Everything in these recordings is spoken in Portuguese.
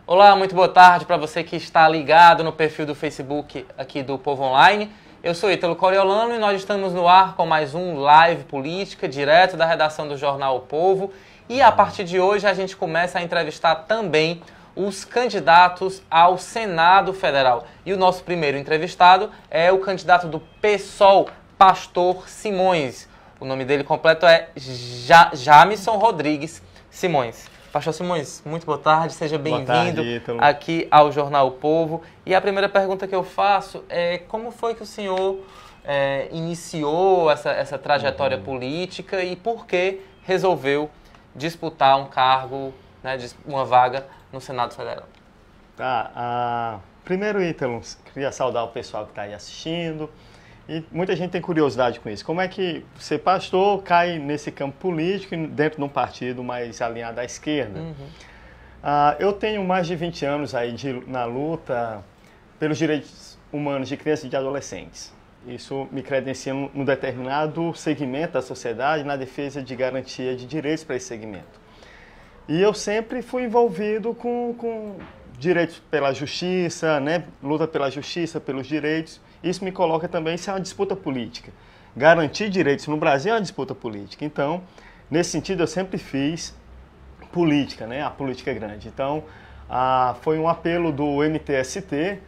Olá, muito boa tarde para você que está ligado no perfil do Facebook aqui do Povo Online. Eu sou Ítalo Coriolano e nós estamos no ar com mais um Live Política, direto da redação do jornal O Povo. E a partir de hoje a gente começa a entrevistar também os candidatos ao Senado Federal. E o nosso primeiro entrevistado é o candidato do PSOL, Pastor Simões. O nome dele completo é Jamison Rodrigues Simões. Pastor Simões, muito boa tarde, seja bem-vindo aqui ao Jornal O Povo. E a primeira pergunta que eu faço é como foi que o senhor iniciou essa trajetória política e por que resolveu disputar um cargo, né, uma vaga no Senado Federal? Primeiro, Ítalo, queria saudar o pessoal que está aí assistindo. E muita gente tem curiosidade com isso. Como é que ser pastor cai nesse campo político dentro de um partido mais alinhado à esquerda? Eu tenho mais de 20 anos aí na luta pelos direitos humanos de crianças e de adolescentes. Isso me credencia num determinado segmento da sociedade na defesa de garantia de direitos para esse segmento. E eu sempre fui envolvido com direitos pela justiça, né? Luta pela justiça, pelos direitos. Isso me coloca também, isso é uma disputa política. Garantir direitos no Brasil é uma disputa política. Então, nesse sentido, eu sempre fiz política, né? A política grande. Então, foi um apelo do MTST,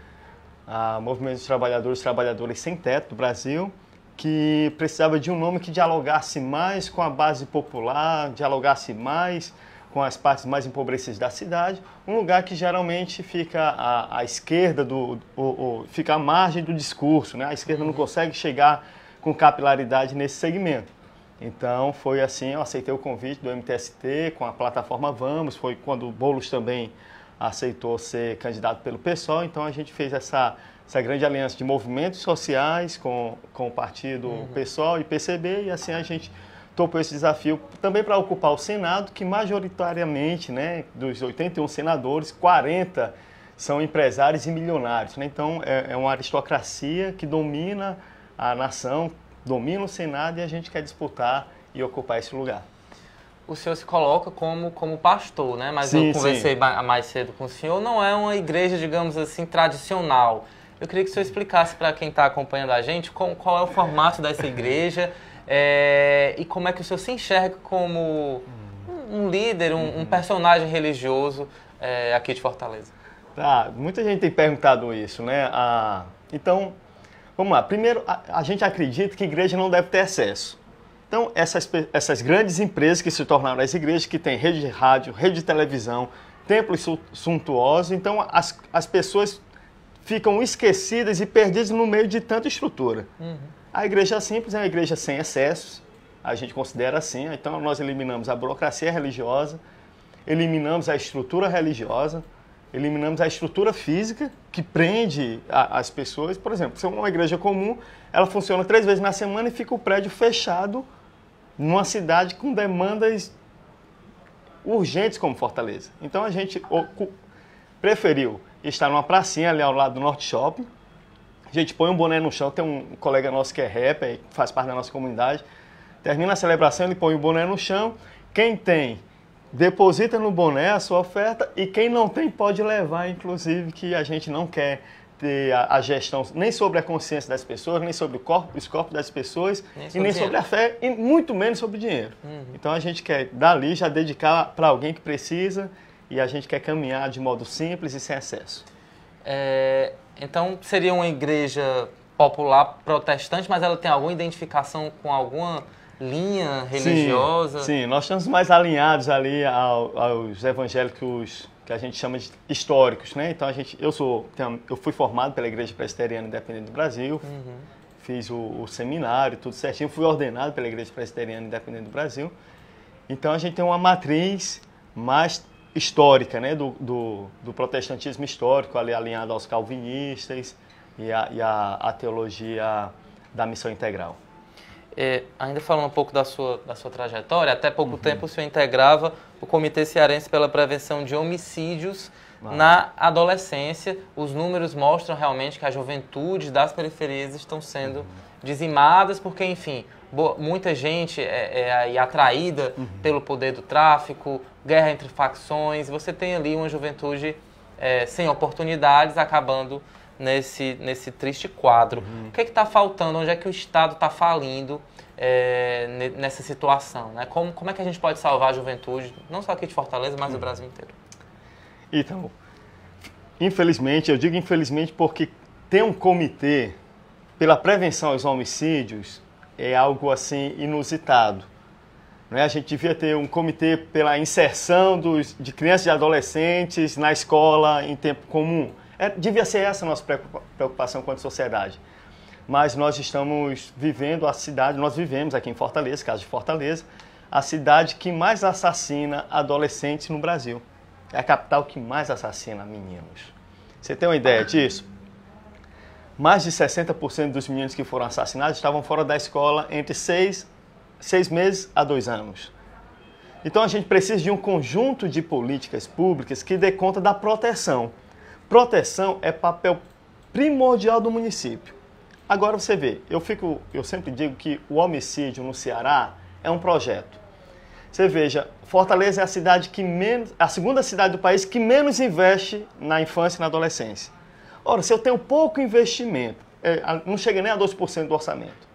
Movimento dos Trabalhadores Sem Teto do Brasil, que precisava de um nome que dialogasse mais com a base popular, dialogasse mais com as partes mais empobrecidas da cidade, um lugar que geralmente fica à esquerda, fica à margem do discurso, né? A esquerda não consegue chegar com capilaridade nesse segmento. Então, foi assim, eu aceitei o convite do MTST com a plataforma Vamos, foi quando o Boulos também aceitou ser candidato pelo PSOL, então a gente fez essa grande aliança de movimentos sociais com o partido PSOL e PCB, e assim a gente topou esse desafio também para ocupar o Senado, que majoritariamente, né, dos 81 senadores, 40 são empresários e milionários, né? Então é uma aristocracia que domina a nação, domina o Senado, e a gente quer disputar e ocupar esse lugar. O senhor se coloca como pastor, né? Mas sim, eu conversei mais cedo com o senhor, não é uma igreja, digamos assim, tradicional. Eu queria que o senhor explicasse para quem está acompanhando a gente qual é o formato dessa igreja, e como é que o senhor se enxerga como um líder, um personagem religioso aqui de Fortaleza? Muita gente tem perguntado isso, né? Então, vamos lá. Primeiro, a gente acredita que a igreja não deve ter excesso. Então, essas grandes empresas que se tornaram as igrejas, que têm rede de rádio, rede de televisão, templos suntuosos, então as pessoas ficam esquecidas e perdidas no meio de tanta estrutura. A igreja simples é uma igreja sem excessos, a gente considera assim. Então, nós eliminamos a burocracia religiosa, eliminamos a estrutura religiosa, eliminamos a estrutura física que prende as pessoas. Por exemplo, se é uma igreja comum, ela funciona 3 vezes na semana e fica o prédio fechado numa cidade com demandas urgentes como Fortaleza. Então, a gente preferiu estar numa pracinha ali ao lado do Norte Shopping. A gente põe um boné no chão, tem um colega nosso que é rapper, faz parte da nossa comunidade. Termina a celebração, ele põe o boné no chão. Quem tem, deposita no boné a sua oferta, e quem não tem pode levar, inclusive, que a gente não quer ter a gestão nem sobre a consciência das pessoas, nem sobre os corpos das pessoas, nem sobre a fé, e muito menos sobre o dinheiro. Então a gente quer dali já dedicar para alguém que precisa, e a gente quer caminhar de modo simples e sem excesso. Então, seria uma igreja popular protestante, mas ela tem alguma identificação com alguma linha religiosa? Sim, nós estamos mais alinhados ali aos evangélicos que a gente chama de históricos, né? Então eu fui formado pela Igreja Presbiteriana Independente do Brasil, fiz o seminário, tudo certinho, fui ordenado pela Igreja Presbiteriana Independente do Brasil. Então a gente tem uma matriz mais histórica, né? Do protestantismo histórico, ali alinhado aos calvinistas e a teologia da missão integral. Ainda falando um pouco da sua trajetória, até pouco tempo o senhor integrava o Comitê Cearense pela Prevenção de Homicídios na adolescência. Os números mostram realmente que a juventude das periferias estão sendo dizimadas, porque, enfim, muita gente é aí atraída pelo poder do tráfico, guerra entre facções. Você tem ali uma juventude sem oportunidades, acabando nesse triste quadro. O que está faltando? Onde é que o Estado está falindo nessa situação? Né? Como é que a gente pode salvar a juventude, não só aqui de Fortaleza, mas do Brasil inteiro? Então, infelizmente, eu digo infelizmente porque ter um comitê pela prevenção aos homicídios é algo assim inusitado. Não é? A gente devia ter um comitê pela inserção de crianças e adolescentes na escola em tempo comum. Devia ser essa a nossa preocupação quanto sociedade. Mas nós estamos vivendo a cidade, nós vivemos aqui em Fortaleza, caso de Fortaleza, a cidade que mais assassina adolescentes no Brasil. É a capital que mais assassina meninos. Você tem uma ideia disso? Mais de 60% dos meninos que foram assassinados estavam fora da escola entre 6 meses a 2 anos. Então a gente precisa de um conjunto de políticas públicas que dê conta da proteção. Proteção é papel primordial do município. Agora você vê, eu sempre digo que o homicídio no Ceará é um projeto. Você veja, Fortaleza é a segunda cidade do país que menos investe na infância e na adolescência. Ora, se eu tenho pouco investimento, não chega nem a 2% do orçamento.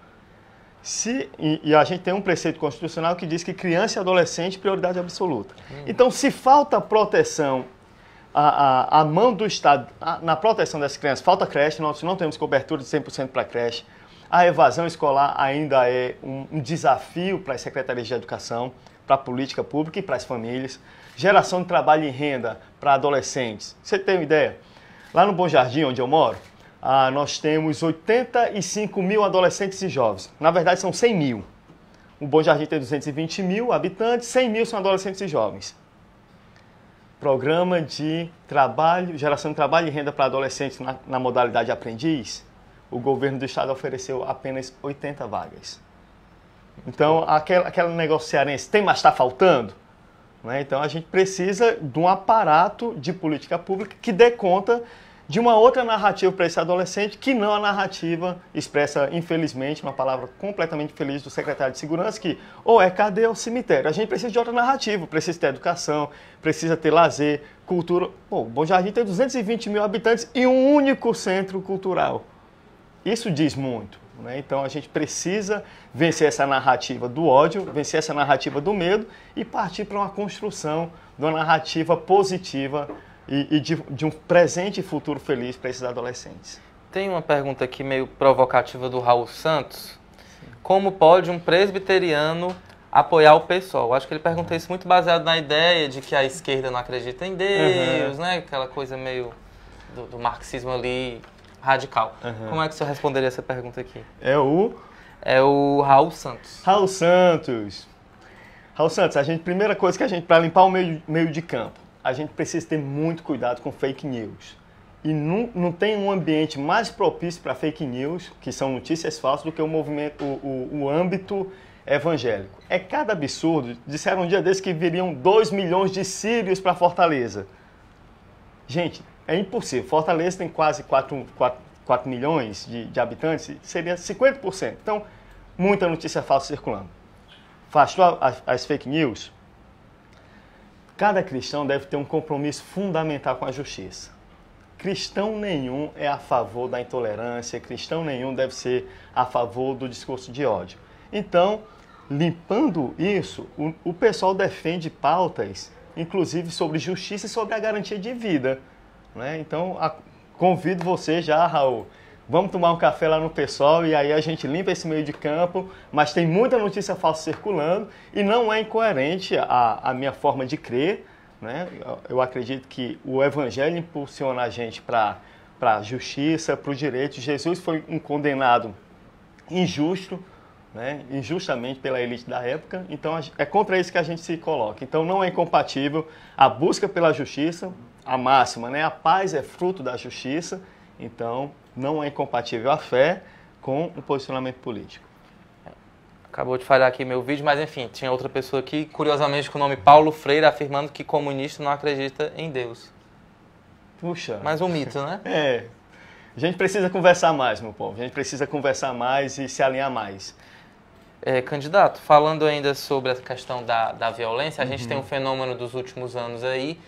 E a gente tem um preceito constitucional que diz que criança e adolescente prioridade absoluta. Então, se falta proteção a mão do Estado na proteção das crianças, falta creche, nós não temos cobertura de 100% para creche. A evasão escolar ainda é um desafio para as secretarias de educação, para a política pública e para as famílias. Geração de trabalho e renda para adolescentes. Você tem uma ideia? Lá no Bom Jardim, onde eu moro, nós temos 85 mil adolescentes e jovens. Na verdade, são 100 mil. O Bom Jardim tem 220 mil habitantes, 100 mil são adolescentes e jovens. Programa de trabalho, geração de trabalho e renda para adolescentes na modalidade aprendiz, o governo do estado ofereceu apenas 80 vagas. Então, aquele negócio cearense, mas está faltando? Né? Então, a gente precisa de um aparato de política pública que dê conta de uma outra narrativa para esse adolescente, que não a narrativa expressa, infelizmente, uma palavra completamente infeliz do secretário de Segurança, que ou é cadeia ou cemitério. A gente precisa de outra narrativa, precisa ter educação, precisa ter lazer, cultura. Bom, Bom Jardim tem 220 mil habitantes e um único centro cultural. Isso diz muito. Né? Então, a gente precisa vencer essa narrativa do ódio, vencer essa narrativa do medo e partir para uma construção de uma narrativa positiva e de um presente e futuro feliz para esses adolescentes. Tem uma pergunta aqui meio provocativa do Raul Santos. Como pode um presbiteriano apoiar o PSOL? Acho que ele pergunta isso muito baseado na ideia de que a esquerda não acredita em Deus, né? Aquela coisa meio do marxismo ali radical. Como é que o senhor responderia essa pergunta aqui? É o Raul Santos. Raul Santos, primeira coisa que para limpar o meio de campo, a gente precisa ter muito cuidado com fake news. E não tem um ambiente mais propício para fake news, que são notícias falsas, do que o movimento, o âmbito evangélico. É cada absurdo. Disseram um dia desses que viriam 2 milhões de sírios para Fortaleza. Gente, é impossível. Fortaleza tem quase 4 milhões de habitantes, seria 50%. Então, muita notícia falsa circulando. Afastou as fake news. Cada cristão deve ter um compromisso fundamental com a justiça. Cristão nenhum é a favor da intolerância, cristão nenhum deve ser a favor do discurso de ódio. Então, limpando isso, o pessoal defende pautas, inclusive sobre justiça e sobre a garantia de vida. Né? Então, convido você já, Raul, vamos tomar um café lá no pessoal e aí a gente limpa esse meio de campo, mas tem muita notícia falsa circulando e não é incoerente a minha forma de crer, né? Eu acredito que o evangelho impulsiona a gente para a justiça, para o direito. Jesus foi um condenado injusto, né? Injustamente pela elite da época, então é contra isso que a gente se coloca. Então não é incompatível a busca pela justiça, a máxima, né? A paz é fruto da justiça, então não é incompatível a fé com o posicionamento político. Acabou de falhar aqui meu vídeo, mas enfim, tinha outra pessoa aqui, curiosamente com o nome Paulo Freire, afirmando que comunista não acredita em Deus. Puxa. Mais um mito, né? É. A gente precisa conversar mais, meu povo. A gente precisa conversar mais e se alinhar mais. Candidato, falando ainda sobre a questão da violência, a gente tem um fenômeno dos últimos anos aí,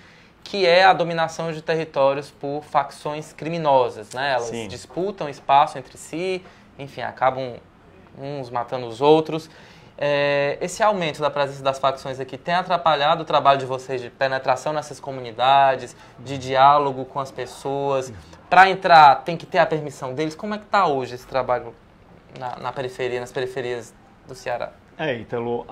que é a dominação de territórios por facções criminosas, né? Elas Sim. disputam espaço entre si, enfim, acabam uns matando os outros. Esse aumento da presença das facções aqui tem atrapalhado o trabalho de vocês de penetração nessas comunidades, de diálogo com as pessoas? Para entrar, tem que ter a permissão deles? Como é que está hoje esse trabalho na periferia, nas periferias do Ceará? Ítalo,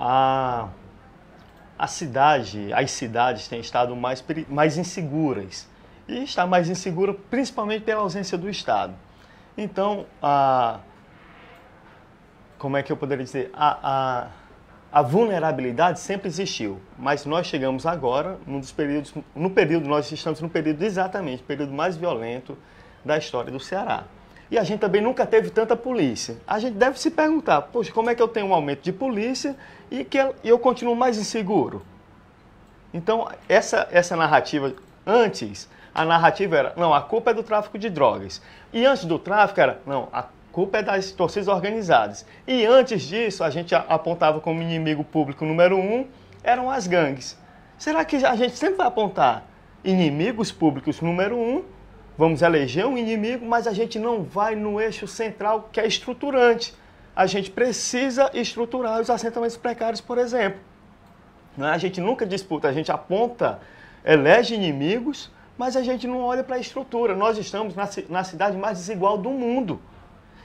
as cidades têm estado mais inseguras. E está mais insegura principalmente pela ausência do Estado. Então, como é que eu poderia dizer? A vulnerabilidade sempre existiu, mas nós chegamos agora, nós estamos no período exatamente, o período mais violento da história do Ceará. E a gente também nunca teve tanta polícia. A gente deve se perguntar, poxa, como é que eu tenho um aumento de polícia e eu continuo mais inseguro? Então, essa narrativa, antes, a narrativa era, não, a culpa é do tráfico de drogas. E antes do tráfico era, não, a culpa é das torcidas organizadas. E antes disso, a gente apontava como inimigo público número 1, eram as gangues. Será que a gente sempre vai apontar inimigos públicos número 1, vamos eleger um inimigo, mas a gente não vai no eixo central que é estruturante. A gente precisa estruturar os assentamentos precários, por exemplo. A gente nunca disputa, a gente aponta, elege inimigos, mas a gente não olha para a estrutura. Nós estamos na cidade mais desigual do mundo.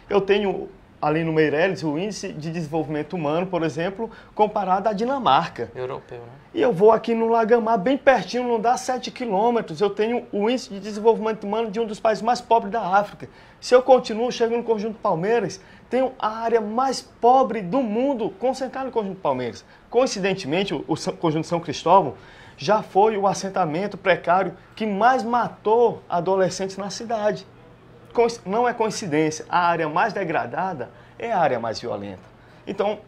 Eu tenho ali no Meireles o índice de desenvolvimento humano, por exemplo, comparado à Dinamarca. Europeu, né? E eu vou aqui no Lagamar, bem pertinho, não dá 7 quilômetros, eu tenho o índice de desenvolvimento humano de um dos países mais pobres da África. Se eu continuo, chego no Conjunto Palmeiras, tenho a área mais pobre do mundo concentrada no Conjunto Palmeiras. Coincidentemente, o Conjunto São Cristóvão já foi o assentamento precário que mais matou adolescentes na cidade. Não é coincidência, a área mais degradada é a área mais violenta. Então,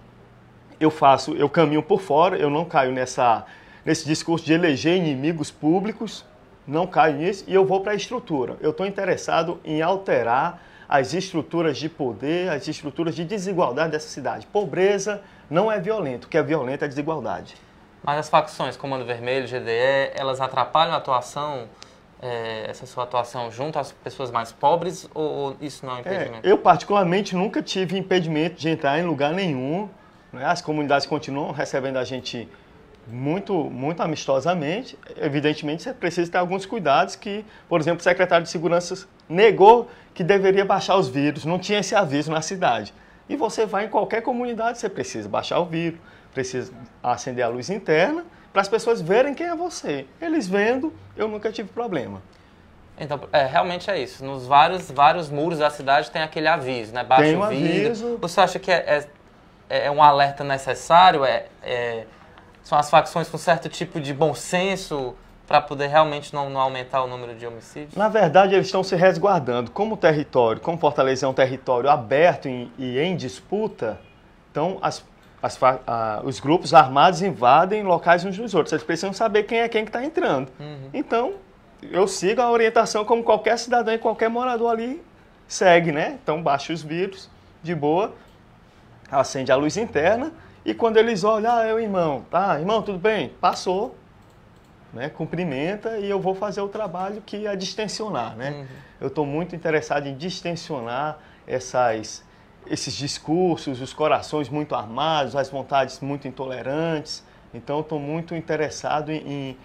eu caminho por fora, eu não caio nesse discurso de eleger inimigos públicos, não caio nisso, e eu vou para a estrutura. Eu estou interessado em alterar as estruturas de poder, as estruturas de desigualdade dessa cidade. Pobreza não é violento, o que é violento é a desigualdade. Mas as facções, Comando Vermelho, GDE, elas atrapalham a atuação, essa sua atuação junto às pessoas mais pobres, ou isso não é impedimento? Eu, particularmente, nunca tive impedimento de entrar em lugar nenhum. Né? As comunidades continuam recebendo a gente muito, muito amistosamente. Evidentemente, você precisa ter alguns cuidados que, por exemplo, o secretário de Segurança negou que deveria baixar os vidros, não tinha esse aviso na cidade. E você vai em qualquer comunidade, você precisa baixar o vidro, precisa acender a luz interna, para as pessoas verem quem é você. Eles vendo, eu nunca tive problema. Então, realmente é isso. Nos vários muros da cidade tem aquele aviso, né? Baixa Tem um o vidro. aviso. Você acha que é um alerta necessário? São as facções com certo tipo de bom senso para poder realmente não aumentar o número de homicídios? Na verdade, eles estão se resguardando. Como Fortaleza é um território aberto e em disputa, então os grupos armados invadem locais uns dos outros. Eles precisam saber quem é quem que está entrando. Uhum. Então, eu sigo a orientação como qualquer cidadão e qualquer morador ali segue, né? Então, baixa os vidros, de boa, acende a luz interna e quando eles olham, é o irmão, tá? Irmão, tudo bem? Passou, né? Cumprimenta e eu vou fazer o trabalho que é distensionar, né? Uhum. Eu estou muito interessado em distensionar esses discursos, os corações muito armados, as vontades muito intolerantes. Então, eu estou muito interessado em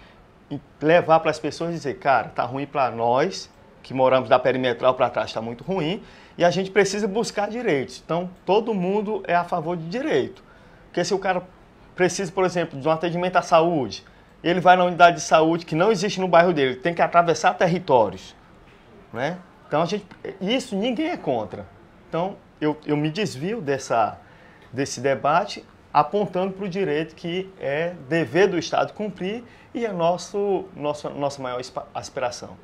levar para as pessoas e dizer, cara, tá ruim para nós, que moramos da perimetral para trás está muito ruim e a gente precisa buscar direitos. Então, todo mundo é a favor de direito. Porque se o cara precisa, por exemplo, de um atendimento à saúde, ele vai na unidade de saúde que não existe no bairro dele, tem que atravessar territórios, né? Então, isso ninguém é contra. Então, eu me desvio desse debate apontando para o direito que é dever do Estado cumprir e é nossa maior aspiração.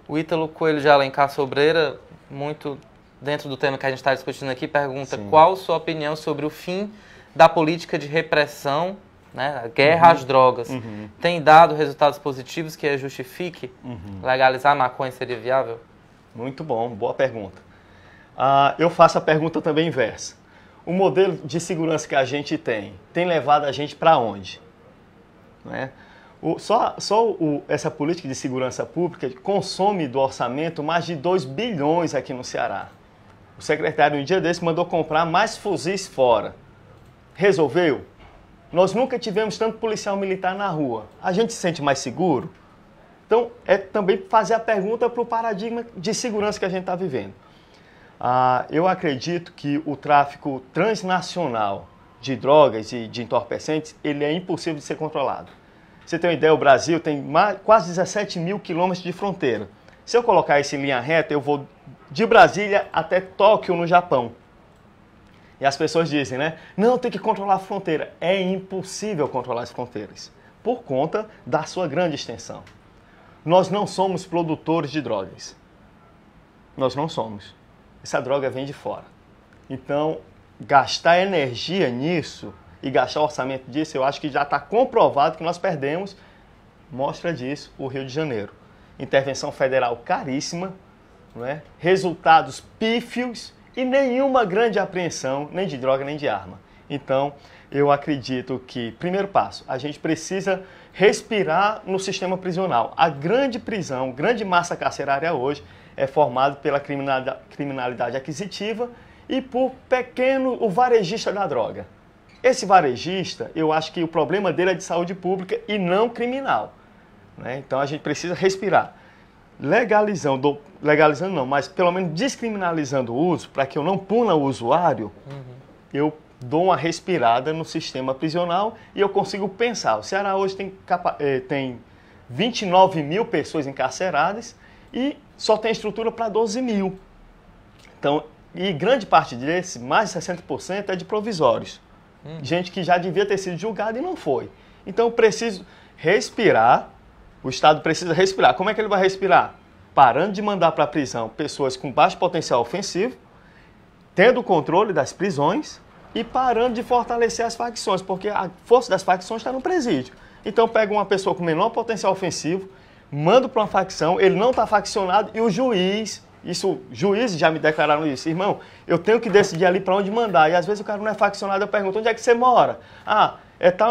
O Ítalo Coelho de Alencar Sobreira, muito dentro do tema que a gente está discutindo aqui, pergunta qual sua opinião sobre o fim da política de repressão, né, a guerra às drogas. Tem dado resultados positivos que justifique legalizar a maconha seria viável? Muito bom, boa pergunta. Eu faço a pergunta também inversa. O modelo de segurança que a gente tem levado a gente para onde? Né? Essa política de segurança pública consome do orçamento mais de 2 bilhões aqui no Ceará. O secretário, um dia desse, mandou comprar mais fuzis fora. Resolveu? Nós nunca tivemos tanto policial militar na rua. A gente se sente mais seguro? Então, é também fazer a pergunta para o paradigma de segurança que a gente está vivendo. Eu acredito que o tráfico transnacional de drogas e de entorpecentes, ele é impossível de ser controlado. Você tem uma ideia, o Brasil tem quase 17 mil quilômetros de fronteira. Se eu colocar isso em linha reta, eu vou de Brasília até Tóquio, no Japão. E as pessoas dizem, né? Não, tem que controlar a fronteira. É impossível controlar as fronteiras, por conta da sua grande extensão. Nós não somos produtores de drogas. Nós não somos. Essa droga vem de fora. Então, gastar energia nisso e gastar orçamento disso, eu acho que já está comprovado que nós perdemos. Mostra disso o Rio de Janeiro. Intervenção federal caríssima, não é? Resultados pífios e nenhuma grande apreensão, nem de droga, nem de arma. Então, eu acredito que, primeiro passo, a gente precisa respirar no sistema prisional. A grande prisão, grande massa carcerária hoje é formada pela criminalidade aquisitiva e por o varejista da droga. Esse varejista, eu acho que o problema dele é de saúde pública e não criminal, né? Então a gente precisa respirar. Legalizando não, mas pelo menos descriminalizando o uso, para que eu não puna o usuário, eu dou uma respirada no sistema prisional e eu consigo pensar. O Ceará hoje tem 29 mil pessoas encarceradas e só tem estrutura para 12 mil. Então, e grande parte desse, mais de 60%, é de provisórios. Gente que já devia ter sido julgada e não foi. Então, eu preciso respirar, o Estado precisa respirar. Como é que ele vai respirar? Parando de mandar para a prisão pessoas com baixo potencial ofensivo, tendo o controle das prisões e parando de fortalecer as facções, porque a força das facções está no presídio. Então, pega uma pessoa com menor potencial ofensivo, mando para uma facção, ele não está faccionado e o juiz, juízes já me declararam isso, irmão, eu tenho que decidir ali para onde mandar. E às vezes o cara não é faccionado, eu pergunto, onde é que você mora?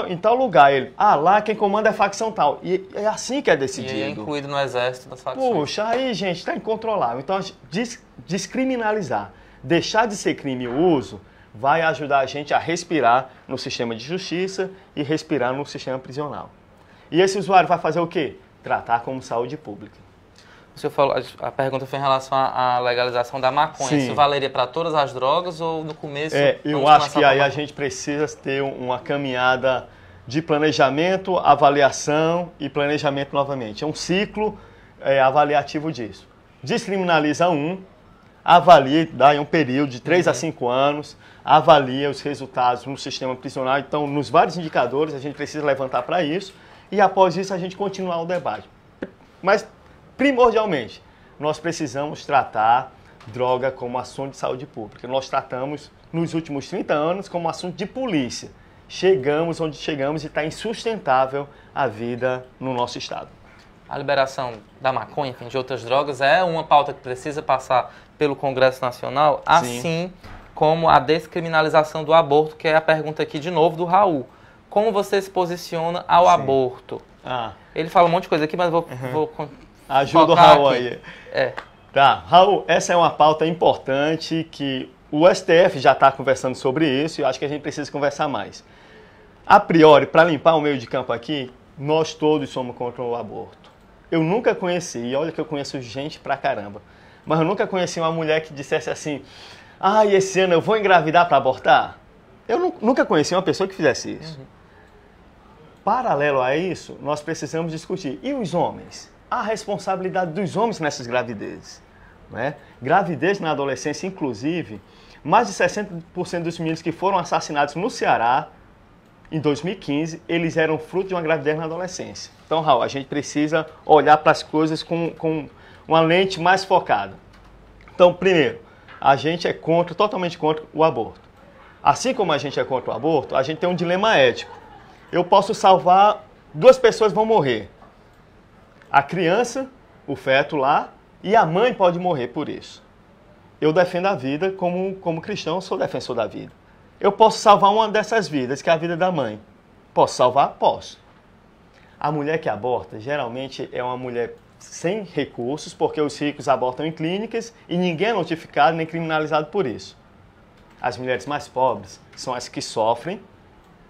Em tal lugar. Ele, lá quem comanda é facção tal. E é assim que é decidido. E é incluído no exército das facções. Puxa, aí, gente, está incontrolável. Então, descriminalizar, deixar de ser crime o uso, vai ajudar a gente a respirar no sistema de justiça e respirar no sistema prisional. E esse usuário vai fazer o quê? Tratar como saúde pública. O senhor falou, a pergunta foi em relação à legalização da maconha. Sim. Isso valeria para todas as drogas ou no começo? Eu acho que aí a gente precisa ter uma caminhada de planejamento, avaliação e planejamento novamente. É um ciclo avaliativo disso. Descriminaliza avalia, dá um período de 3 a 5 anos, avalia os resultados no sistema prisional. Então, nos vários indicadores, a gente precisa levantar para isso e após isso a gente continuar o debate. Mas, primordialmente, nós precisamos tratar droga como assunto de saúde pública. Nós tratamos, nos últimos 30 anos, como assunto de polícia. Chegamos onde chegamos e está insustentável a vida no nosso estado. A liberação da maconha, enfim, de outras drogas, é uma pauta que precisa passar pelo Congresso Nacional, assim como a descriminalização do aborto, que é a pergunta aqui de novo do Raul. Como você se posiciona ao aborto? Ele fala um monte de coisa aqui, mas vou ajuda o Raul aqui. Aí. Tá, Raul, essa é uma pauta importante que o STF já está conversando sobre isso e eu acho que a gente precisa conversar mais. A priori, para limpar o meio de campo aqui, nós todos somos contra o aborto. eu nunca conheci, e olha que eu conheço gente pra caramba, mas eu nunca conheci uma mulher que dissesse assim, esse ano eu vou engravidar para abortar. Eu nunca conheci uma pessoa que fizesse isso. Paralelo a isso, nós precisamos discutir. E os homens? A responsabilidade dos homens nessas gravidezes. Né? Gravidez na adolescência, inclusive, mais de 60% dos meninos que foram assassinados no Ceará, em 2015, eles eram fruto de uma gravidez na adolescência. Então, Raul, a gente precisa olhar para as coisas com uma lente mais focada. Então, primeiro, a gente é totalmente contra o aborto. Assim como a gente é contra o aborto, a gente tem um dilema ético. Eu posso salvar, 2 pessoas vão morrer. A criança, o feto lá, e a mãe pode morrer por isso. Eu defendo a vida, como cristão, eu sou defensor da vida. Eu posso salvar uma dessas vidas, que é a vida da mãe. Posso salvar? Posso. A mulher que aborta, geralmente, é uma mulher sem recursos, porque os ricos abortam em clínicas e ninguém é notificado nem criminalizado por isso. As mulheres mais pobres são as que sofrem,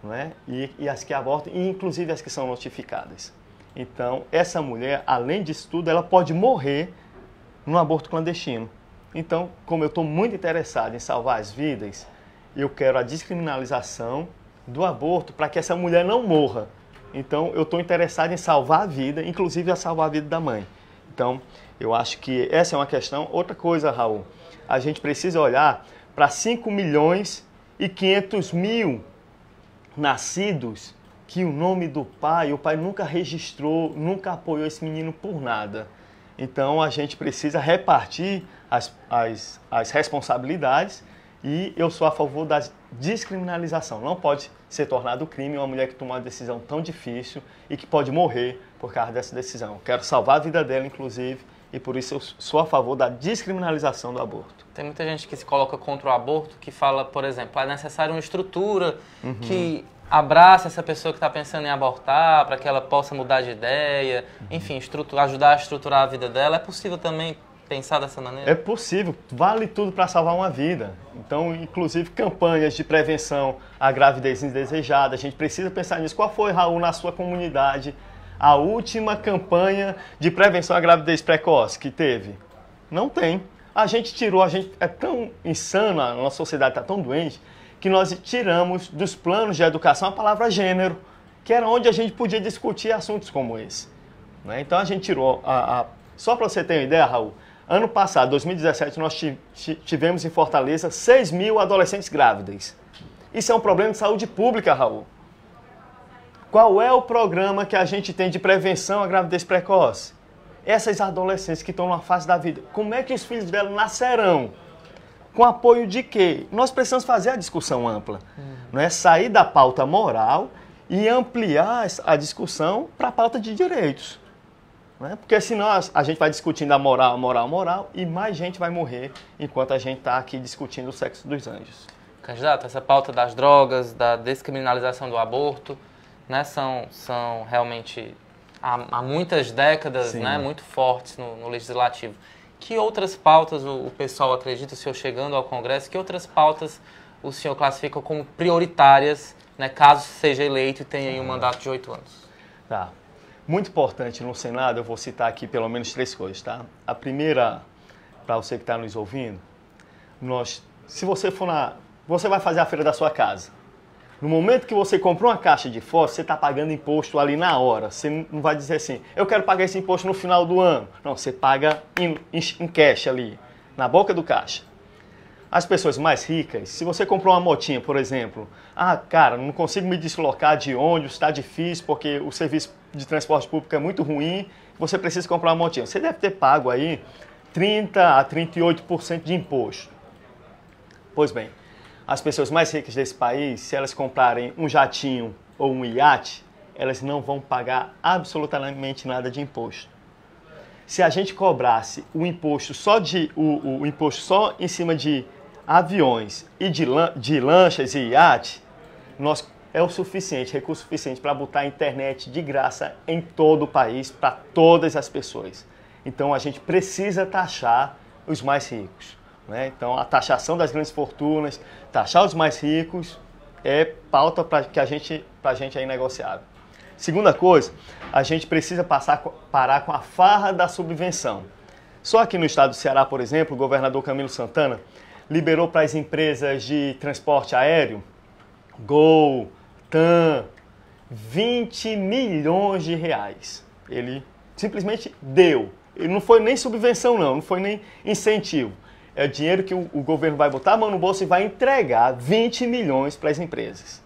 não é? E as que abortam, e inclusive as que são notificadas. Então, essa mulher, além disso tudo, ela pode morrer num aborto clandestino. Então, como eu estou muito interessado em salvar as vidas, eu quero a descriminalização do aborto para que essa mulher não morra. Então, eu estou interessado em salvar a vida, inclusive a salvar a vida da mãe. Então, eu acho que essa é uma questão. Outra coisa, Raul, a gente precisa olhar para 5.500.000 nascidos que o nome do pai, o pai nunca registrou, nunca apoiou esse menino por nada. Então, a gente precisa repartir as responsabilidades. E eu sou a favor da descriminalização. Não pode ser tornado crime uma mulher que toma uma decisão tão difícil e que pode morrer por causa dessa decisão. Quero salvar a vida dela, inclusive, e por isso eu sou a favor da descriminalização do aborto. Tem muita gente que se coloca contra o aborto, que fala, por exemplo, é necessário uma estrutura que abrace essa pessoa que está pensando em abortar, para que ela possa mudar de ideia, enfim, ajudar a estruturar a vida dela. É possível também pensar dessa maneira? É possível, vale tudo para salvar uma vida. Então, inclusive, campanhas de prevenção à gravidez indesejada, a gente precisa pensar nisso. Qual foi, Raul, na sua comunidade, a última campanha de prevenção à gravidez precoce que teve? Não tem. A gente é tão insano, a nossa sociedade está tão doente, que nós tiramos dos planos de educação a palavra gênero, que era onde a gente podia discutir assuntos como esse. Né? Então, a gente tirou, só para você ter uma ideia, Raul, ano passado, 2017, nós tivemos em Fortaleza 6.000 adolescentes grávidas. Isso é um problema de saúde pública, Raul. Qual é o programa que a gente tem de prevenção à gravidez precoce? Essas adolescentes que estão numa fase da vida, como é que os filhos delas nascerão? Com apoio de quê? Nós precisamos fazer a discussão ampla. Não é? Sair da pauta moral e ampliar a discussão para a pauta de direitos. Porque senão a gente vai discutindo a moral, e mais gente vai morrer enquanto a gente está aqui discutindo o sexo dos anjos. Candidato, essa pauta das drogas, da descriminalização do aborto, né, são realmente, há muitas décadas, né, muito fortes no Legislativo. Que outras pautas o pessoal acredita, o senhor chegando ao Congresso, que outras pautas o senhor classifica como prioritárias, né, caso seja eleito e tenha aí um mandato de 8 anos? Tá. Muito importante no Senado, eu vou citar aqui pelo menos 3 coisas, tá? A primeira, para você que está nos ouvindo, se você você vai fazer a feira da sua casa. No momento que você comprou uma caixa de fósforo, você está pagando imposto ali na hora. Você não vai dizer assim, eu quero pagar esse imposto no final do ano. Não, você paga em cash ali, na boca do caixa. As pessoas mais ricas, se você comprou uma motinha, por exemplo, cara, não consigo me deslocar de ônibus, está difícil porque o serviço de transporte público é muito ruim, você precisa comprar uma motinha. Você deve ter pago aí 30% a 38% de imposto. Pois bem, as pessoas mais ricas desse país, se elas comprarem um jatinho ou um iate, elas não vão pagar absolutamente nada de imposto. Se a gente cobrasse o imposto o imposto só em cima de aviões e de lanchas e iate, é o suficiente, recurso suficiente para botar a internet de graça em todo o país, para todas as pessoas. Então a gente precisa taxar os mais ricos. Né? Então a taxação das grandes fortunas, taxar os mais ricos é pauta para a gente é inegociável. Segunda coisa, a gente precisa parar com a farra da subvenção. Só aqui no estado do Ceará, por exemplo, o governador Camilo Santana liberou para as empresas de transporte aéreo, Gol, TAM, 20 milhões de reais. Ele simplesmente deu. Ele não foi nem subvenção não foi nem incentivo. É dinheiro que o governo vai botar a mão no bolso e vai entregar 20 milhões para as empresas.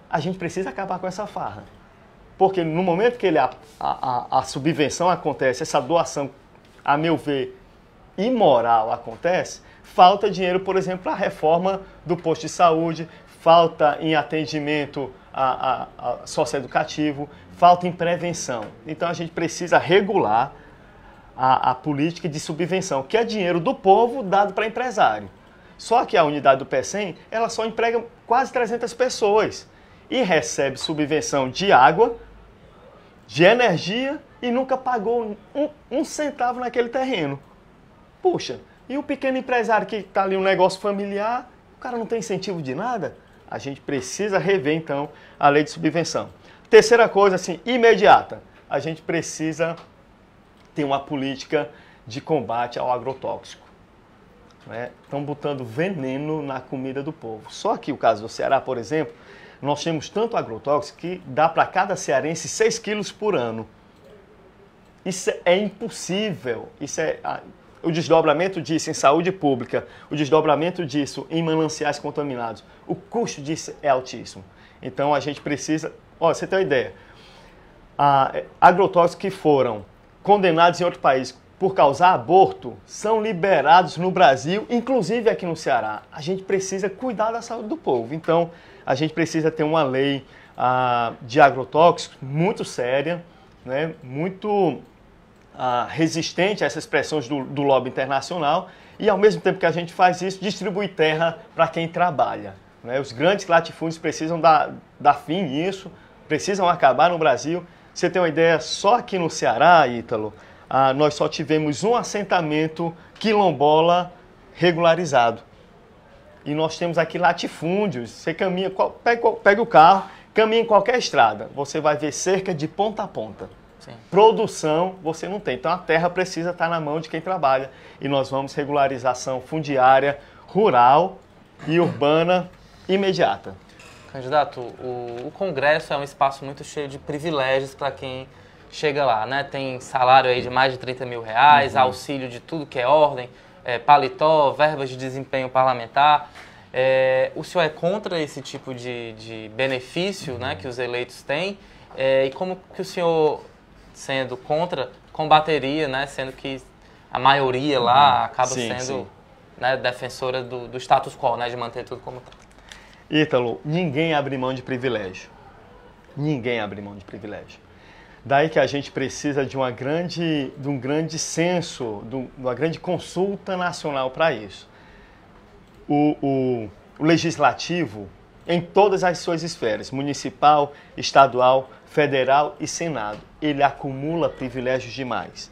A gente precisa acabar com essa farra. Porque no momento que a subvenção acontece, essa doação, a meu ver, imoral acontece, falta dinheiro, por exemplo, para a reforma do posto de saúde, falta em atendimento socioeducativo, falta em prevenção. Então a gente precisa regular a política de subvenção, que é dinheiro do povo dado para empresário. Só que a unidade do PECEM, ela só emprega quase 300 pessoas e recebe subvenção de água, de energia e nunca pagou um centavo naquele terreno. Puxa, e o pequeno empresário que está ali um negócio familiar, o cara não tem incentivo de nada? A gente precisa rever, então, a lei de subvenção. Terceira coisa, assim, imediata. A gente precisa ter uma política de combate ao agrotóxico. Estão botando veneno na comida do povo. Só que o caso do Ceará, por exemplo, nós temos tanto agrotóxico que dá para cada cearense 6 quilos por ano. Isso é impossível. O desdobramento disso em saúde pública, o desdobramento disso em mananciais contaminados, o custo disso é altíssimo. Então a gente precisa... você tem uma ideia. Agrotóxicos que foram condenados em outro país por causar aborto são liberados no Brasil, inclusive aqui no Ceará. A gente precisa cuidar da saúde do povo. Então a gente precisa ter uma lei de agrotóxicos muito séria, muito resistente a essas pressões do lobby internacional e, ao mesmo tempo que a gente faz isso, distribuir terra para quem trabalha. Os grandes latifúndios precisam dar fim nisso, precisam acabar no Brasil. Você tem uma ideia, só aqui no Ceará, Ítalo, nós só tivemos um assentamento quilombola regularizado. E nós temos aqui latifúndios. Você caminha, pega o carro, caminha em qualquer estrada, você vai ver cerca de ponta a ponta. Sim. Produção você não tem. Então a terra precisa estar na mão de quem trabalha. E nós vamos regularização fundiária, rural e urbana imediata. Candidato, o Congresso é um espaço muito cheio de privilégios para quem chega lá, né? Tem salário aí de mais de 30 mil reais, auxílio de tudo que é ordem, paletó, verbas de desempenho parlamentar. O senhor é contra esse tipo de benefício, né, que os eleitos têm? E como que o senhor, sendo contra, combateria, né, sendo que a maioria lá acaba sendo né, defensora do status quo, né, de manter tudo como está? Ítalo, ninguém abre mão de privilégio. Ninguém abre mão de privilégio. Daí que a gente precisa de um grande censo, de uma grande consulta nacional para isso. O legislativo, em todas as suas esferas, municipal, estadual, federal e senado, ele acumula privilégios demais.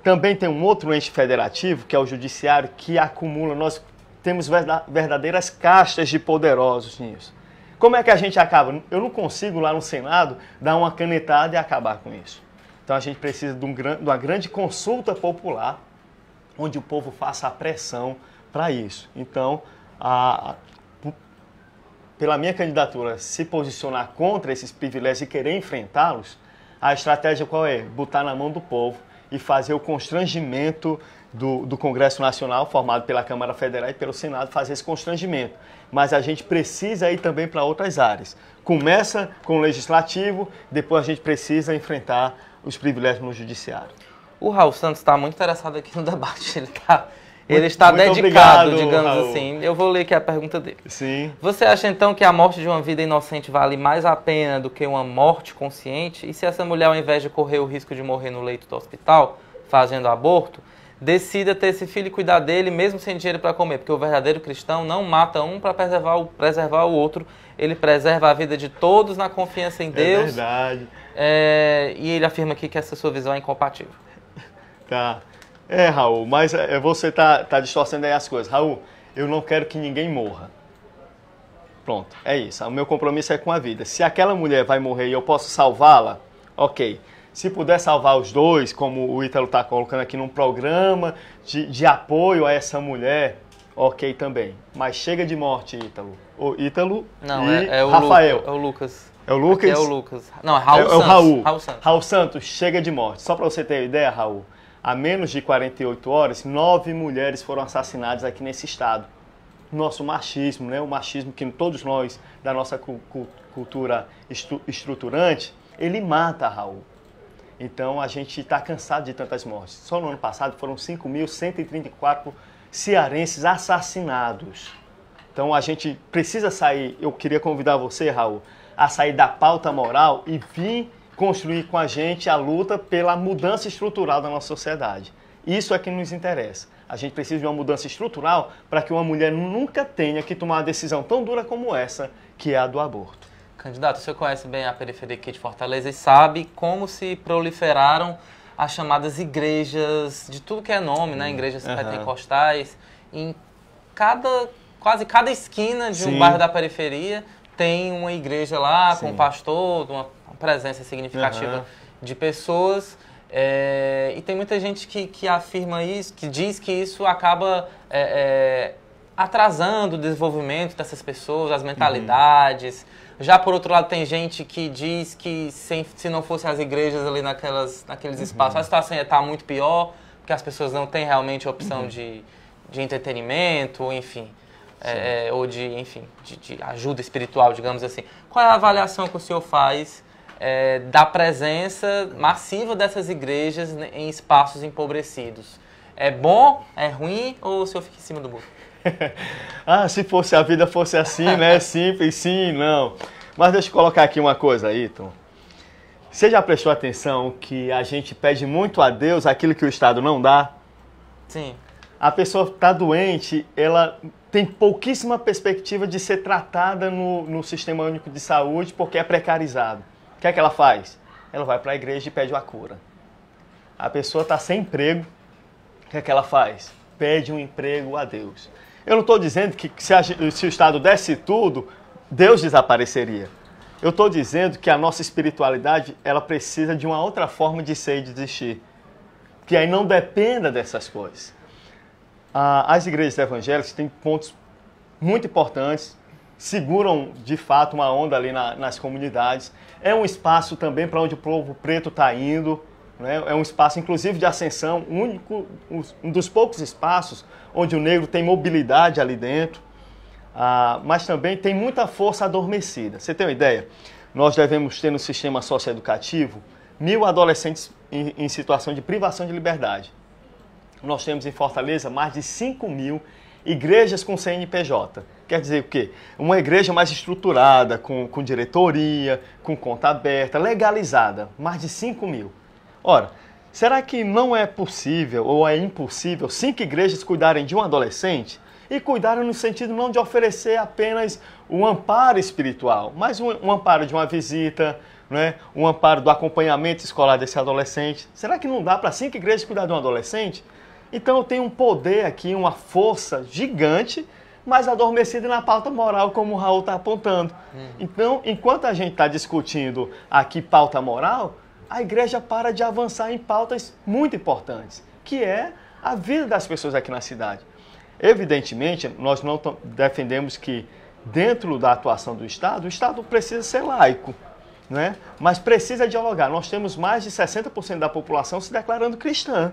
Também tem um outro ente federativo, que é o judiciário, que acumula, nós temos verdadeiras castas de poderosos nisso. Como é que a gente acaba? Eu não consigo lá no Senado dar uma canetada e acabar com isso. Então a gente precisa de uma grande consulta popular, onde o povo faça a pressão para isso. Então, pela minha candidatura, se posicionar contra esses privilégios e querer enfrentá-los, a estratégia qual é? Botar na mão do povo e fazer o constrangimento do Congresso Nacional, formado pela Câmara Federal e pelo Senado, fazer esse constrangimento. Mas a gente precisa ir também para outras áreas. Começa com o Legislativo, depois a gente precisa enfrentar os privilégios no Judiciário. O Raul Santos está muito interessado aqui no debate. Ele está dedicado, obrigado, digamos Raul. Assim. Eu vou ler aqui a pergunta dele. Sim. Você acha então que a morte de uma vida inocente vale mais a pena do que uma morte consciente? E se essa mulher, ao invés de correr o risco de morrer no leito do hospital, fazendo aborto, decida ter esse filho e cuidar dele, mesmo sem dinheiro para comer? Porque o verdadeiro cristão não mata um para preservar o outro. Ele preserva a vida de todos na confiança em Deus. É verdade. E ele afirma aqui que essa sua visão é incompatível. Tá. Raul, mas você tá distorcendo aí as coisas. Raul, eu não quero que ninguém morra. Pronto, é isso. O meu compromisso é com a vida. Se aquela mulher vai morrer e eu posso salvá-la, ok. Se puder salvar os dois, como o Ítalo está colocando aqui num programa de apoio a essa mulher, ok também. Mas chega de morte, Ítalo. O Ítalo Não, e é o Rafael. É o Lucas. É o Lucas? Aqui é o Lucas. Não, é Raul Santos. É o Raul. Raul Santos. Raul Santos, chega de morte. Só para você ter uma ideia, Raul, há menos de 48 horas, 9 mulheres foram assassinadas aqui nesse estado. Nosso machismo, né? O machismo que todos nós, da nossa cultura estruturante, ele mata, Raul. Então a gente está cansado de tantas mortes. Só no ano passado foram 5.134 cearenses assassinados. Então a gente precisa sair, eu queria convidar você, Raul, a sair da pauta moral e vir construir com a gente a luta pela mudança estrutural da nossa sociedade. Isso é que nos interessa. A gente precisa de uma mudança estrutural para que uma mulher nunca tenha que tomar uma decisão tão dura como essa, que é a do aborto. Candidato, o senhor conhece bem a periferia aqui de Fortaleza e sabe como se proliferaram as chamadas igrejas, de tudo que é nome, né? Igrejas pentecostais. Em quase cada esquina de um bairro da periferia tem uma igreja lá, com um pastor, uma presença significativa de pessoas. E tem muita gente que afirma isso, que diz que isso acaba atrasando o desenvolvimento dessas pessoas, as mentalidades. Já por outro lado tem gente que diz que se não fossem as igrejas ali naqueles espaços, a situação ia estar muito pior, porque as pessoas não têm realmente a opção de entretenimento, enfim. Ou de ajuda espiritual, digamos assim. Qual é a avaliação que o senhor faz da presença massiva dessas igrejas em espaços empobrecidos? É bom, é ruim, ou o senhor fica em cima do muro? Se fosse a vida fosse assim, né? Simples, sim, não. Mas deixa eu colocar aqui uma coisa, Ayrton. Você já prestou atenção que a gente pede muito a Deus aquilo que o Estado não dá? Sim. A pessoa está doente, ela tem pouquíssima perspectiva de ser tratada no Sistema Único de Saúde porque é precarizado. O que é que ela faz? Ela vai para a igreja e pede uma cura. A pessoa está sem emprego, o que é que ela faz? Pede um emprego a Deus. Eu não estou dizendo que se o Estado desse tudo, Deus desapareceria. Eu estou dizendo que a nossa espiritualidade ela precisa de uma outra forma de ser e de existir. Que aí não dependa dessas coisas. As igrejas evangélicas têm pontos muito importantes, seguram de fato uma onda ali nas comunidades. É um espaço também para onde o povo preto está indo. Né? É um espaço, inclusive, de ascensão, um dos poucos espaços onde o negro tem mobilidade ali dentro, mas também tem muita força adormecida. Você tem uma ideia? Nós devemos ter no sistema socioeducativo 1.000 adolescentes em situação de privação de liberdade. Nós temos em Fortaleza mais de 5.000 igrejas com CNPJ. Quer dizer o quê? Uma igreja mais estruturada, com diretoria, com conta aberta, legalizada. Mais de 5.000. Ora, será que não é possível ou é impossível 5 igrejas cuidarem de um adolescente e cuidarem no sentido não de oferecer apenas um amparo espiritual, mas um amparo de uma visita, né? Um amparo do acompanhamento escolar desse adolescente? Será que não dá para 5 igrejas cuidar de um adolescente? Então eu tenho um poder aqui, uma força gigante, mas adormecida na pauta moral, como o Raul está apontando. Então, enquanto a gente está discutindo aqui pauta moral, a igreja para de avançar em pautas muito importantes, que é a vida das pessoas aqui na cidade. Evidentemente, nós não defendemos que, dentro da atuação do Estado, o Estado precisa ser laico, né? Mas precisa dialogar. Nós temos mais de 60% da população se declarando cristã.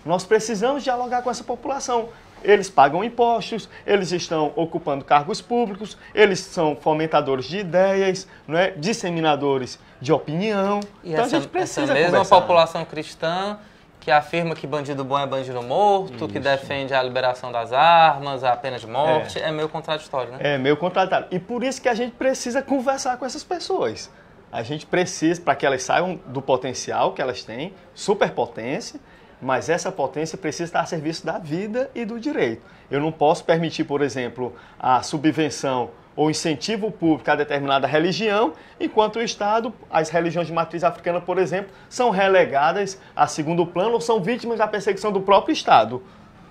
Nós precisamos dialogar com essa população. Eles pagam impostos, eles estão ocupando cargos públicos, eles são fomentadores de ideias, não é? Disseminadores de opinião. E então a gente precisa essa mesma conversar. População cristã que afirma que bandido bom é bandido morto, isso, que defende a liberação das armas, a pena de morte, é meio contraditório, né? É meio contraditório. E por isso que a gente precisa conversar com essas pessoas. A gente precisa, para que elas saiam do potencial que elas têm, superpotência, mas essa potência precisa estar a serviço da vida e do direito. Eu não posso permitir, por exemplo, a subvenção ou incentivo público a determinada religião, enquanto o Estado, as religiões de matriz africana, por exemplo, são relegadas a segundo plano ou são vítimas da perseguição do próprio Estado.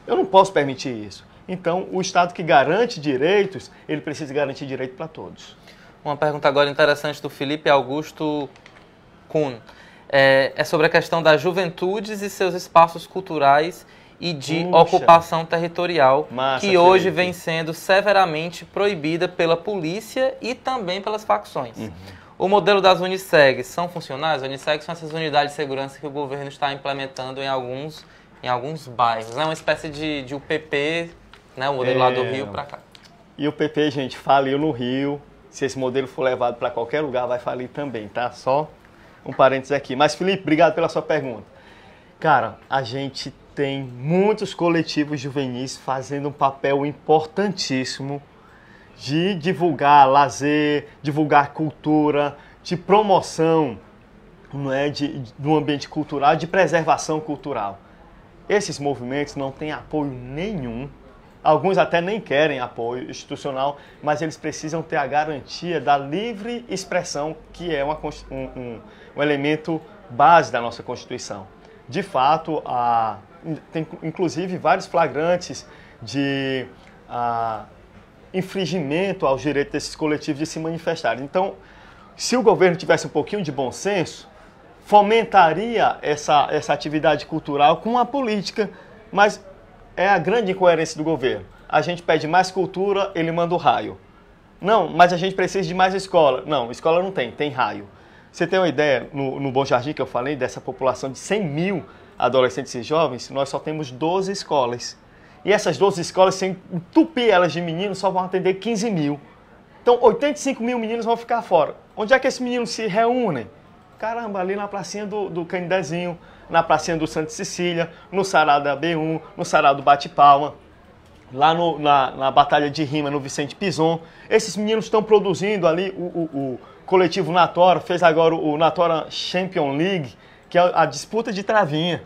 Eu não posso permitir isso. Então, o Estado que garante direitos, ele precisa garantir direito para todos. Uma pergunta agora interessante do Felipe Augusto Kuhn. É sobre a questão das juventudes e seus espaços culturais e de ocupação territorial, que hoje vem sendo severamente proibida pela polícia e também pelas facções. O modelo das Uniseg são funcionais? As Uniseg são essas unidades de segurança que o governo está implementando em alguns bairros. É uma espécie de UPP, né, o modelo lá do Rio para cá. E o PP, gente, faliu no Rio. Se esse modelo for levado para qualquer lugar, vai falir também, tá? Só um parênteses aqui. Mas, Felipe, obrigado pela sua pergunta. Cara, a gente tem muitos coletivos juvenis fazendo um papel importantíssimo de divulgar lazer, divulgar cultura, de promoção, não é, do ambiente cultural, de preservação cultural. Esses movimentos não têm apoio nenhum. Alguns até nem querem apoio institucional, mas eles precisam ter a garantia da livre expressão, que é um elemento base da nossa Constituição. De fato, tem inclusive vários flagrantes de infringimento aos direitos desses coletivos de se manifestarem. Então, se o governo tivesse um pouquinho de bom senso, fomentaria essa atividade cultural com a política, mas é a grande incoerência do governo. A gente pede mais cultura, ele manda o raio. Não, mas a gente precisa de mais escola. Não, escola não tem raio. Você tem uma ideia, no Bom Jardim que eu falei, dessa população de 100 mil adolescentes e jovens, nós só temos 12 escolas. E essas 12 escolas, sem entupir elas de meninos, só vão atender 15 mil. Então, 85 mil meninos vão ficar fora. Onde é que esses meninos se reúnem? Caramba, ali na pracinha do Canidezinho, na pracinha do Santa Cecília, no Sarau da B1, no Sarau do Bate-Palma, lá na Batalha de Rima, no Vicente Pison. Esses meninos estão produzindo ali, o coletivo Natora fez agora o Natora Champion League, que é a disputa de travinha.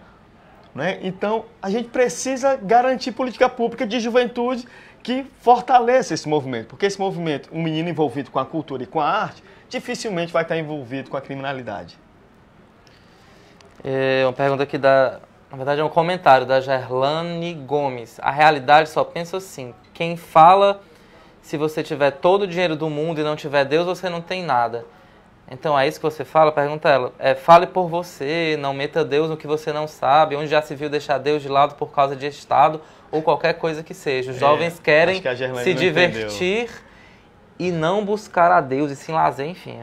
Né? Então, a gente precisa garantir política pública de juventude que fortaleça esse movimento, porque esse movimento, um menino envolvido com a cultura e com a arte, dificilmente vai estar envolvido com a criminalidade. Uma pergunta aqui na verdade é um comentário da Gerlane Gomes. A realidade só pensa assim, quem fala, se você tiver todo o dinheiro do mundo e não tiver Deus, você não tem nada. Então é isso que você fala? Pergunta ela. Fale por você, não meta Deus no que você não sabe, onde já se viu deixar Deus de lado por causa de Estado ou qualquer coisa que seja. Os jovens querem se divertir e não buscar a Deus e se lazer, enfim.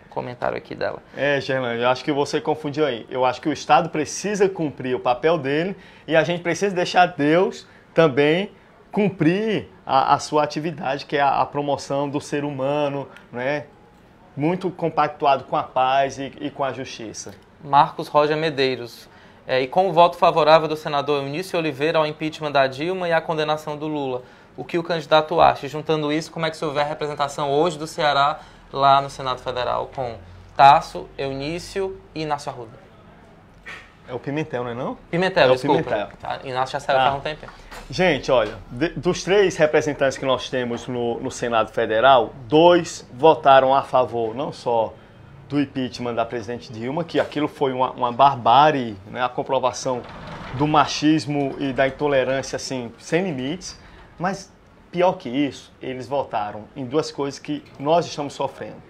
Comentário aqui dela. Gerlane, eu acho que você confundiu aí. Eu acho que o Estado precisa cumprir o papel dele e a gente precisa deixar Deus também cumprir a sua atividade, que é a promoção do ser humano, né? Muito compactuado com a paz e com a justiça. Marcos Roger Medeiros. E com o voto favorável do senador Eunício Oliveira ao impeachment da Dilma e à condenação do Lula, o que o candidato acha? Juntando isso, como é que se houver representação hoje do Ceará lá no Senado Federal com Tasso, Eunício e Inácio Arruda? É o Pimentel, não é não? Pimentel, desculpa. Pimentel. Inácio já saiu faz um tempo. Gente, olha, dos 3 representantes que nós temos no Senado Federal, 2 votaram a favor, não só do impeachment da presidente Dilma, que aquilo foi uma barbárie, né, a comprovação do machismo e da intolerância, assim, sem limites, mas pior que isso, eles votaram em 2 coisas que nós estamos sofrendo.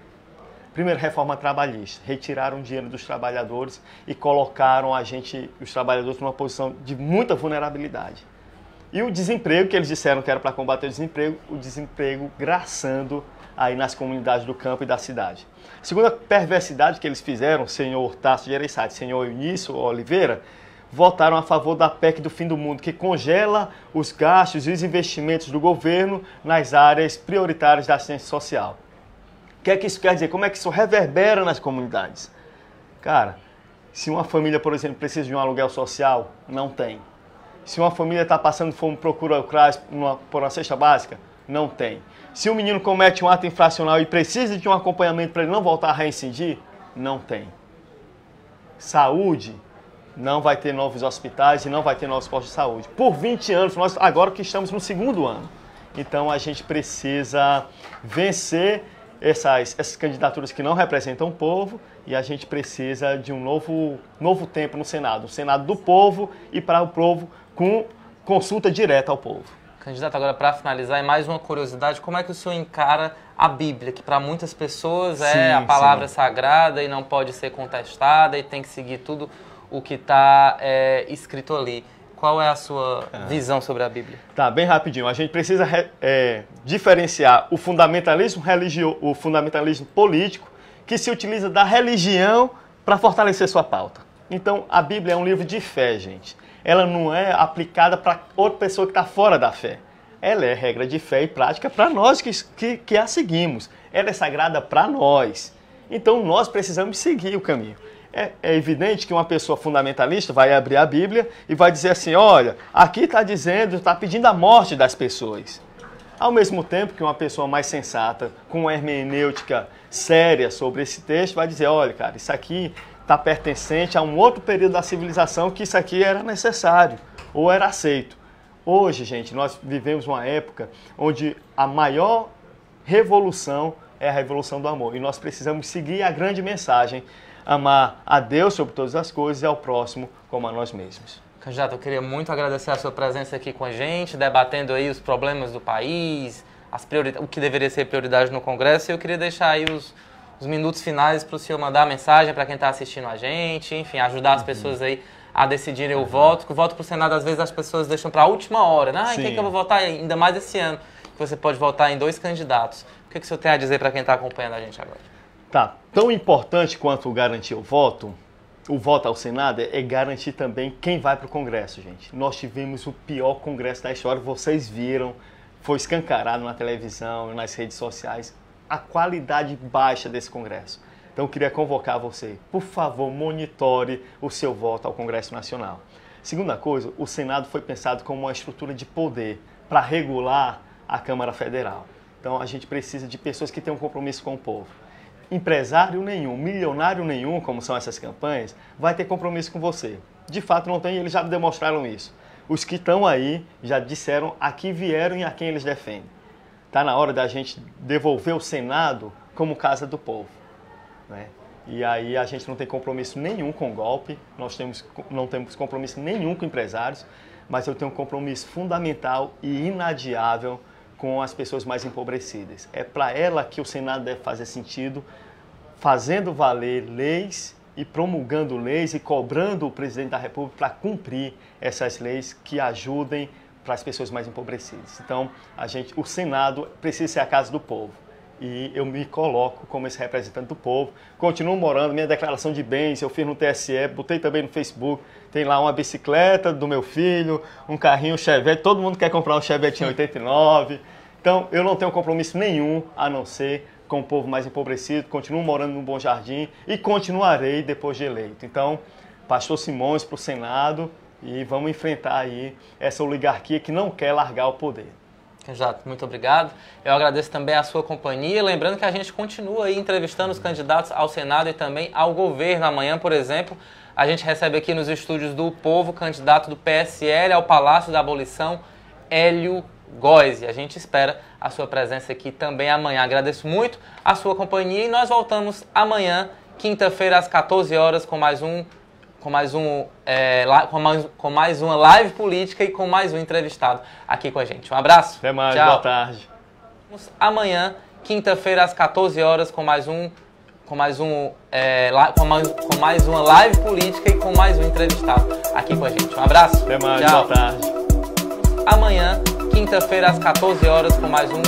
Primeiro, reforma trabalhista. Retiraram o dinheiro dos trabalhadores e colocaram os trabalhadores numa posição de muita vulnerabilidade. E o desemprego, que eles disseram que era para combater o desemprego graçando aí nas comunidades do campo e da cidade. Segunda perversidade que eles fizeram, senhor Tasso Gereissati, senhor Eunício Oliveira, votaram a favor da PEC do fim do mundo, que congela os gastos e os investimentos do governo nas áreas prioritárias da assistência social. O que é que isso quer dizer? Como é que isso reverbera nas comunidades? Cara, se uma família, por exemplo, precisa de um aluguel social, não tem. Se uma família está passando fome, procura o CRAS por uma cesta básica, não tem. Se um menino comete um ato infracional e precisa de um acompanhamento para ele não voltar a reincidir, não tem. Saúde, não vai ter novos hospitais e não vai ter novos postos de saúde. Por 20 anos, nós agora que estamos no 2º ano. Então a gente precisa vencer essas candidaturas que não representam o povo e a gente precisa de um novo tempo no Senado. Um Senado do povo e para o povo, com consulta direta ao povo. Candidato, agora para finalizar, é mais uma curiosidade, como é que o senhor encara a Bíblia, que para muitas pessoas é a palavra sagrada e não pode ser contestada e tem que seguir tudo o que está escrito ali. Qual é a sua visão sobre a Bíblia? Tá, bem rapidinho. A gente precisa diferenciar o fundamentalismo religioso, o fundamentalismo político, que se utiliza da religião para fortalecer sua pauta. Então, a Bíblia é um livro de fé, gente. Ela não é aplicada para outra pessoa que está fora da fé. Ela é regra de fé e prática para nós que a seguimos. Ela é sagrada para nós. Então, nós precisamos seguir o caminho. É evidente que uma pessoa fundamentalista vai abrir a Bíblia e vai dizer assim, olha, aqui está dizendo, está pedindo a morte das pessoas. Ao mesmo tempo que uma pessoa mais sensata, com uma hermenêutica séria sobre esse texto, vai dizer, olha, cara, isso aqui está pertencente a um outro período da civilização que isso aqui era necessário ou era aceito. Hoje, gente, nós vivemos uma época onde a maior revolução é a revolução do amor. E nós precisamos seguir a grande mensagem, amar a Deus sobre todas as coisas e ao próximo como a nós mesmos. Candidato, eu queria muito agradecer a sua presença aqui com a gente, debatendo aí os problemas do país, o que deveria ser prioridade no Congresso. E eu queria deixar aí os minutos finais para o senhor mandar a mensagem para quem está assistindo a gente, enfim, ajudar as pessoas aí a decidirem o voto. Que o voto para o Senado, às vezes, as pessoas deixam para a última hora, né? Em quem que eu vou votar? Ainda mais esse ano, que você pode votar em 2 candidatos. O que o senhor tem a dizer para quem está acompanhando a gente agora? Tá, tão importante quanto garantir o voto ao Senado é garantir também quem vai para o Congresso, gente. Nós tivemos o pior Congresso da história, vocês viram, foi escancarado na televisão, nas redes sociais, a qualidade baixa desse Congresso. Então eu queria convocar você, por favor, monitore o seu voto ao Congresso Nacional. Segunda coisa, o Senado foi pensado como uma estrutura de poder para regular a Câmara Federal. Então a gente precisa de pessoas que tenham um compromisso com o povo. Empresário nenhum, milionário nenhum, como são essas campanhas, vai ter compromisso com você. De fato não tem, eles já demonstraram isso. Os que estão aí já disseram a que vieram e a quem eles defendem. Está na hora da gente devolver o Senado como casa do povo, né? E aí a gente não tem compromisso nenhum com golpe, não temos compromisso nenhum com empresários, mas eu tenho um compromisso fundamental e inadiável com as pessoas mais empobrecidas. É para ela que o Senado deve fazer sentido, fazendo valer leis e promulgando leis e cobrando o presidente da República para cumprir essas leis que ajudem para as pessoas mais empobrecidas. Então, o Senado precisa ser a casa do povo. E eu me coloco como esse representante do povo. Continuo morando, minha declaração de bens eu fiz no TSE, botei também no Facebook. Tem lá uma bicicleta do meu filho, um carrinho Chevette, todo mundo quer comprar um Chevette em 89. Então, eu não tenho compromisso nenhum, a não ser com o povo mais empobrecido. Continuo morando no Bom Jardim e continuarei depois de eleito. Então, Pastor Simões para o Senado e vamos enfrentar aí essa oligarquia que não quer largar o poder. Candidato, muito obrigado. Eu agradeço também a sua companhia. Lembrando que a gente continua aí entrevistando os candidatos ao Senado e também ao governo. Amanhã, por exemplo, a gente recebe aqui nos estúdios do Povo, candidato do PSL ao Palácio da Abolição, Hélio Góes. A gente espera a sua presença aqui também amanhã. Agradeço muito a sua companhia e nós voltamos amanhã, quinta-feira, às 14 horas, com mais uma live política e com mais um entrevistado aqui com a gente. Um abraço. Até mais, tchau. Boa tarde. Amanhã, quinta-feira, às 14 horas, com mais uma live política e com mais um entrevistado aqui com a gente. Um abraço. Até mais, tchau. Boa tarde. Amanhã, quinta-feira, às 14 horas, com mais uma